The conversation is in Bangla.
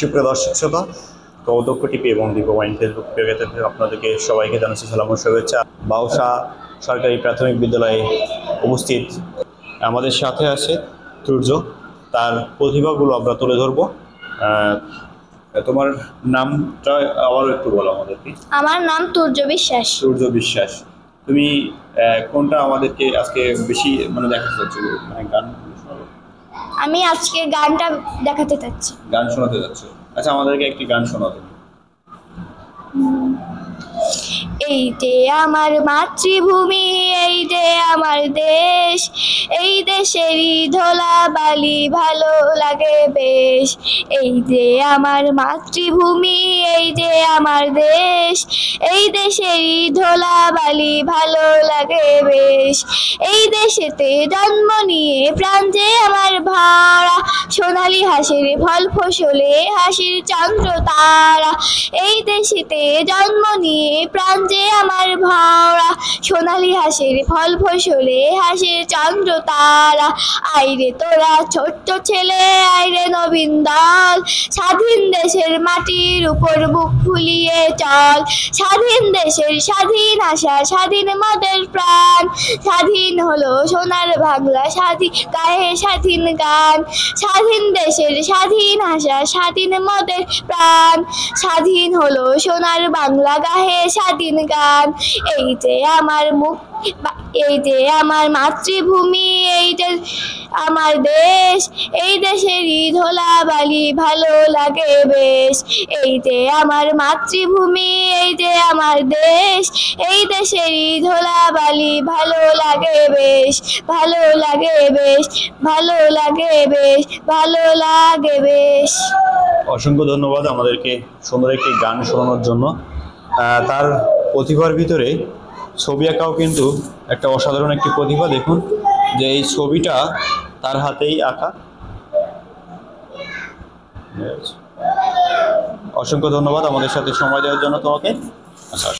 সুপ্রিয় দর্শক শ্রোতা, কৌদক্ষ টিভি এবং দীপ ওয়াইন ফেসবুক পেজে থেকে আপনাদেরকে সবাইকে জানাচ্ছি সালাম ও শুভেচ্ছা। বাউসা সরকারি প্রাথমিক বিদ্যালয়ে উপস্থিত আমাদের সাথে আছে তুর্য। তার প্রতিভাগুলো আমরা তুলে ধরবো। তোমার নামটা আবারও একটু বলো আমাদেরকে। আমার নাম তুর্য বিশ্বাস। তুর্য বিশ্বাস, তুমি কোনটা আমাদেরকে আজকে বেশি দেখাতে চাচ্ছ? গান শোনাবো? আমি আজকে গানটা দেখাতে চাচ্ছি। গান শোনাতে যাচ্ছ? আচ্ছা, আমাদেরকে একটি গান শোনাও। এই যে আমার মাতৃভূমি, এই যে আমার দেশ, এই দেশেরই ধুলাবালি ভালো লাগে বেশ। এই যে আমার মাতৃভূমি, এই যে আমার দেশ, এই দেশেরই ধুলাবালি ভালো লাগে বেশ। এই দেশেতে জন্ম নিয়ে প্রাণ যে আমার ভরা, সোনালি হাসির ফল ফসলে হাসির চন্দ্র তারা। এই দেশেতে জন্ম নিয়ে প্রাণ যে আমার ভরা, সোনালি হাসির ফল ফসলে হাসির চন্দ্র তারা। আইরে তোরা ছোট্ট ছেলে, আইরে নবীন দল, স্বাধীন দেশের মাটির উপর বুক ফুলিয়ে চল। স্বাধীন দেশের স্বাধীন আশা, স্বাধীন মোদের প্রাণ, স্বাধীন হলো সোনার বাংলা, স্বাধীন গায়ে স্বাধীন গান। স্বাধীন দেশের স্বাধীন আশা, স্বাধীন মোদের প্রাণ, স্বাধীন হলো সোনার বাংলা, গায়ে স্বাধীন গান। এই যে আমার এই যে আমার মাতৃভূমি, এই যে আমার দেশ, এই দেশেরই ধুলাবালি ভালো লাগে বেশ। এই যে আমার মাতৃভূমি, এই যে আমার দেশ, এই দেশেরই ধুলাবালি ভালো লাগে বেশ, ভালো লাগে বেশ, ভালো লাগে বেশ, ভালো লাগে বেশ। অসংখ্য ধন্যবাদ আমাদেরকে সুন্দর একটি গান শোনানোর জন্য। তার প্রতিভার ভিতরে ছবি আঁকাও কিন্তু একটা অসাধারণ একটি প্রতিভা। দেখুন যে এই ছবিটা তার হাতেই আঁকা। অসংখ্য ধন্যবাদ আমাদের সাথে সময় দেওয়ার জন্য তোমাকে। আচ্ছা।